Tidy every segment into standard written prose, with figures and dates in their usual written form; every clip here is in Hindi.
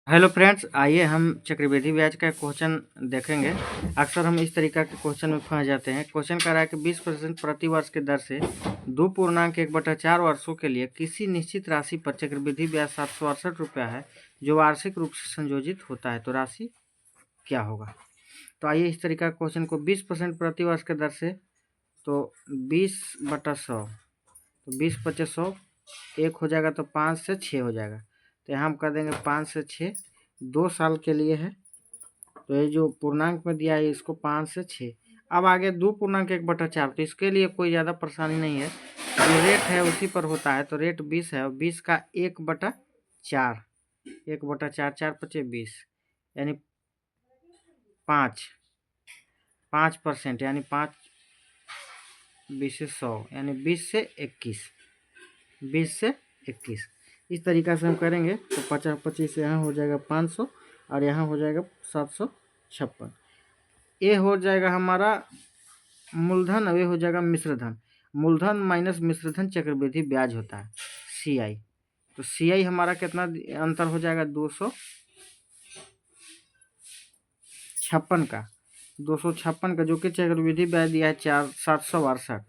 हेलो फ्रेंड्स, आइए हम चक्रवृद्धि ब्याज का क्वेश्चन देखेंगे। अक्सर हम इस तरीका के क्वेश्चन में फंस जाते हैं। क्वेश्चन कह रहा है कि 20% प्रति वर्ष की दर से 2.1/4 वर्षों के लिए किसी निश्चित राशि पर चक्रवृद्धि ब्याज 768 रुपया है, जो वार्षिक रूप से संयोजित होता है, तो राशि क्या होगा। तो आइए इस तरीका के क्वेश्चन को 20% प्रति वर्ष के दर से, तो 20/100, तो 20/100 1 हो जाएगा, तो 5 से 6 हो जाएगा। तो यहाँ हम कर देंगे 5 से 6, 2 साल के लिए है। तो ये जो पूर्णांक में दिया है इसको 5 से 6। अब आगे 2.1/4, तो इसके लिए कोई ज़्यादा परेशानी नहीं है। जो रेट है उसी पर होता है, तो रेट 20 है और 20 का 1/4, 1/4, 4×5 = 20, यानी 5% यानी 5 20 से 100, यानी 20 से 21, 20 से 21। इस तरीक़ा से हम करेंगे तो 50-25 यहाँ हो जाएगा 500 और यहाँ हो जाएगा 756। ये हो जाएगा हमारा मूलधन और ये हो जाएगा मिश्रधन। मूलधन माइनस मिश्रधन चक्रवृद्धि ब्याज होता है, CI। तो CI हमारा कितना अंतर हो जाएगा, 256 का, 256 का, जो कि चक्रवृद्धि ब्याज दिया है 768।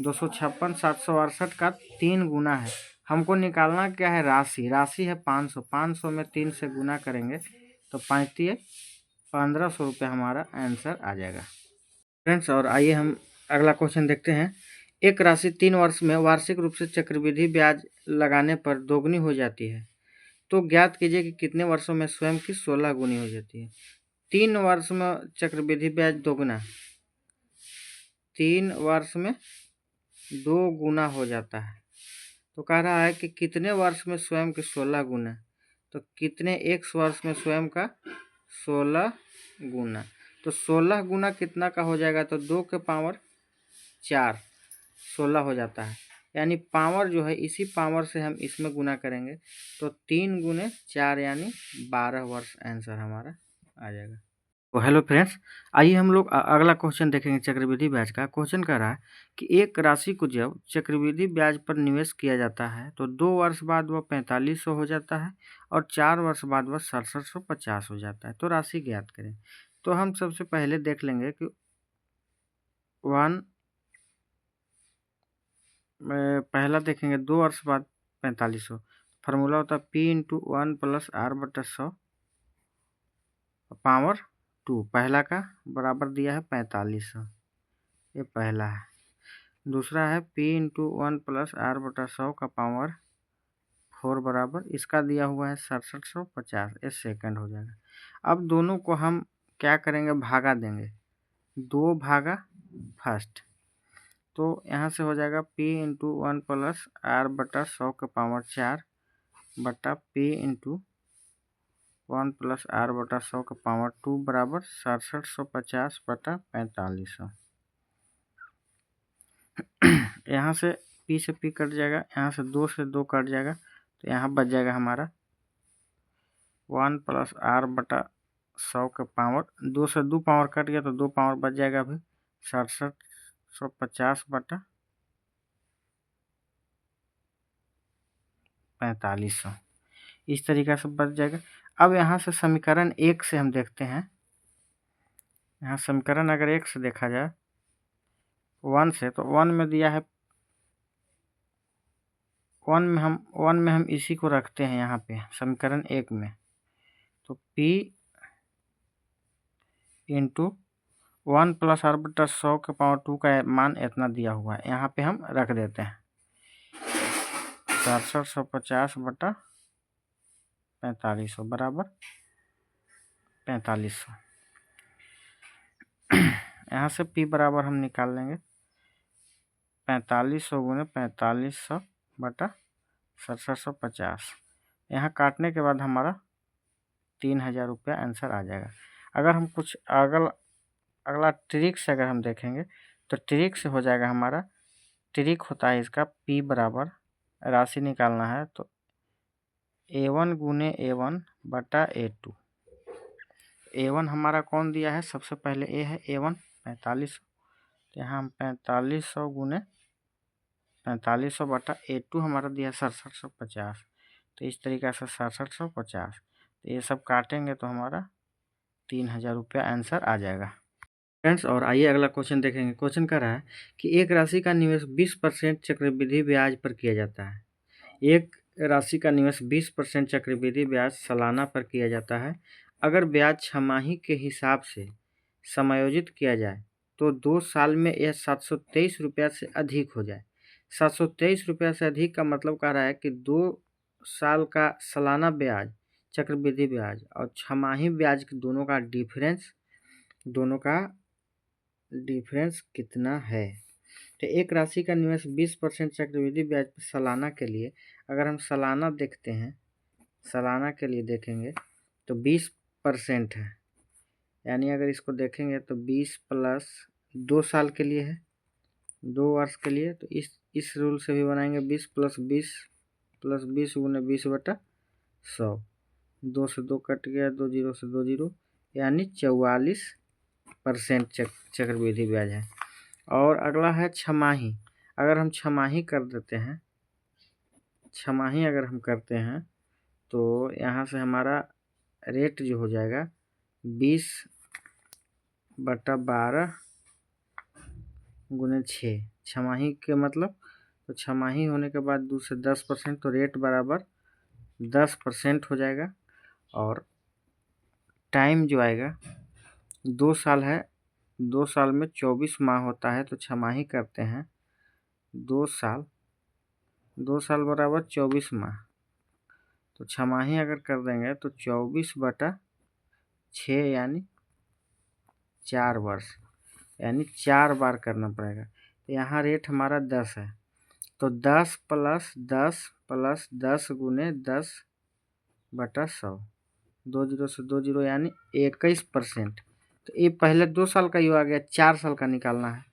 256 768 का 3 गुना है। हमको निकालना क्या है, राशि है 500। 500 में 3 से गुना करेंगे तो 1500 रुपये हमारा आंसर आ जाएगा फ्रेंड्स। और आइए हम अगला क्वेश्चन देखते हैं। एक राशि 3 वर्ष में वार्षिक रूप से चक्रवृद्धि ब्याज लगाने पर दोगुनी हो जाती है, तो ज्ञात कीजिए कि कितने वर्षों में स्वयं की 16 गुनी हो जाती है। 3 वर्ष में चक्रवृद्धि ब्याज दोगुना, 3 वर्ष में 2 गुना हो जाता है। तो कह रहा है कि कितने वर्ष में स्वयं के 16 गुना, तो कितने एक वर्ष में स्वयं का 16 गुना। तो 16 गुना कितना का हो जाएगा, तो 2 के पावर 4, 16 हो जाता है। यानी पावर जो है इसी पावर से हम इसमें गुना करेंगे तो 3 गुने 4 यानी 12 वर्ष आंसर हमारा आ जाएगा। तो हेलो फ्रेंड्स, आइए हम लोग अगला क्वेश्चन देखेंगे चक्रवृद्धि ब्याज का। क्वेश्चन कह रहा है कि एक राशि को जब चक्रवृद्धि ब्याज पर निवेश किया जाता है तो 2 वर्ष बाद वह 4500 हो जाता है और 4 वर्ष बाद वह 6750 हो जाता है। तो राशि ज्ञात करें। तो हम सबसे पहले देख लेंगे कि पहला देखेंगे 2 वर्ष बाद 4500। फार्मूला होता है P×1 + R/100 पावर 2। पहला का बराबर दिया है 4500, ये पहला है। दूसरा है P×1 + R/100 का पावर 4 बराबर, इसका दिया हुआ है 6750, ये सेकंड हो जाएगा। अब दोनों को हम क्या करेंगे, भागा देंगे, 2 भागा फर्स्ट। तो यहाँ से हो जाएगा P×1 + R/100 का पावर 4 बटा P×1 + R/100 का पावर 2 बराबर 6750 बटा 4500। यहाँ से P से P कट जाएगा, यहाँ से 2 से 2 कट जाएगा, तो यहाँ बच जाएगा हमारा 1 + R/100 का पावर, 2 से 2 पावर कट गया तो 2 पावर बच जाएगा अभी 6750 बटा 4500। इस तरीक़ा से बच जाएगा। अब यहाँ से समीकरण 1 से हम देखते हैं। यहाँ समीकरण अगर 1 से देखा जाए 1 से, तो 1 में दिया है, 1 में हम इसी को रखते हैं यहाँ पे समीकरण 1 में। तो P × 1 + R/100 के पावर 2 का मान इतना दिया हुआ है, यहाँ पे हम रख देते हैं 6750 बटा 4500 बराबर 4500। यहाँ से P बराबर हम निकाल लेंगे 4500 गुने 4500 बटा 6750। यहाँ काटने के बाद हमारा 3000 रुपया आंसर आ जाएगा। अगर हम कुछ अगला ट्रिक से अगर हम देखेंगे तो ट्रिक से हो जाएगा हमारा, ट्रिक होता है इसका P बराबर, राशि निकालना है तो A1 गुने A1 बटा A2। A1 हमारा कौन दिया है, सबसे पहले A है A1 4500, तो यहाँ हम 4500 गुने 4500 बटा A2 हमारा दिया है 6750। तो इस तरीक़े से 6750, तो ये सब काटेंगे तो हमारा 3000 रुपया आंसर आ जाएगा फ्रेंड्स। और आइए अगला क्वेश्चन देखेंगे। क्वेश्चन कह रहा है कि एक राशि का निवेश 20% चक्रवृद्धि ब्याज पर किया जाता है। एक राशि का निवेश 20% चक्रवृद्धि ब्याज सालाना पर किया जाता है। अगर ब्याज छमाही के हिसाब से समायोजित किया जाए तो 2 साल में यह 723 रुपया से अधिक हो जाए। 723 रुपया से अधिक का मतलब कह रहा है कि 2 साल का सालाना ब्याज चक्रवृद्धि ब्याज और छमाही ब्याज के दोनों का डिफरेंस कितना है। तो एक राशि का निवेश 20% चक्रवृद्धि ब्याज पर सालाना के लिए, अगर हम सालाना देखते हैं, सालाना के लिए देखेंगे तो 20% है, यानी अगर इसको देखेंगे तो 20 प्लस 2 साल के लिए है, 2 वर्ष के लिए। तो इस रूल से भी बनाएंगे 20 प्लस 20 गुने 20/100। 2 से 2 कट गया, 2 जीरो से 2 जीरो, यानी 44% चक्रवृद्धि ब्याज है। और अगला है छमाही। अगर हम छमाही कर देते हैं, छमाही अगर हम करते हैं तो यहाँ से हमारा रेट जो हो जाएगा 20/12 गुने 6। छमाही के मतलब तो छमाही होने के बाद 2 से 10%, तो रेट बराबर 10% हो जाएगा। और टाइम जो आएगा 2 साल है, 2 साल में 24 माह होता है, तो छमाही करते हैं 2 साल बराबर 24 माह। तो छमाही अगर कर देंगे तो 24/6 यानी 4 वर्ष, यानी 4 बार करना पड़ेगा। तो यहाँ रेट हमारा 10 है, तो 10 प्लस 10 गुने 10/100, 2 जीरो से 2 जीरो, यानी 21%। तो ये पहले 2 साल का ही आ गया, 4 साल का निकालना है,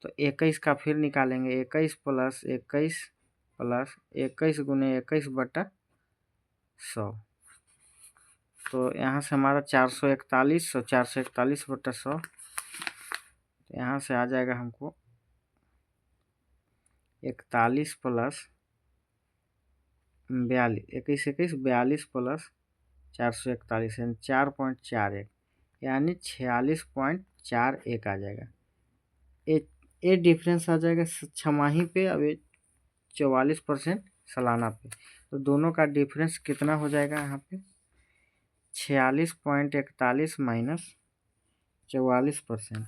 तो 21 का फिर निकालेंगे, 21 प्लस 21 गुने 21/100। तो यहाँ से हमारा 441, 441/100, तो यहाँ से आ जाएगा हमको 41 प्लस 42, 21 42 प्लस 441 यानी 4.41, यानी 46.41 आ जाएगा। ये डिफरेंस आ जाएगा छमाही पे, अब ये 44% सालाना पे। तो दोनों का डिफरेंस कितना हो जाएगा यहाँ पे 46.41 माइनस 44%,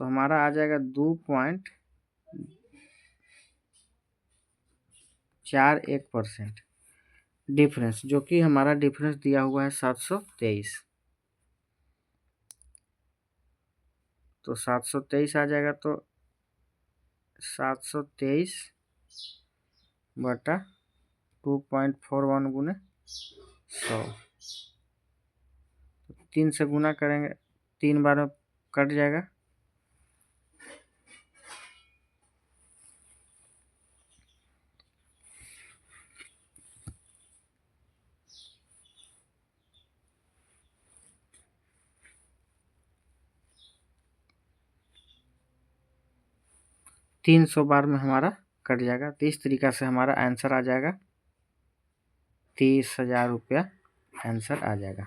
तो हमारा आ जाएगा 2.41% डिफरेंस, जो कि हमारा डिफरेंस दिया हुआ है 723। तो 723 आ जाएगा, तो 723/2.41 गुने 100, 3 से गुना करेंगे, 3 बार में कट जाएगा, तीन 300 बार में हमारा कट जाएगा। तो इस तरीका से हमारा आंसर आ जाएगा 30,000 रुपया आंसर आ जाएगा।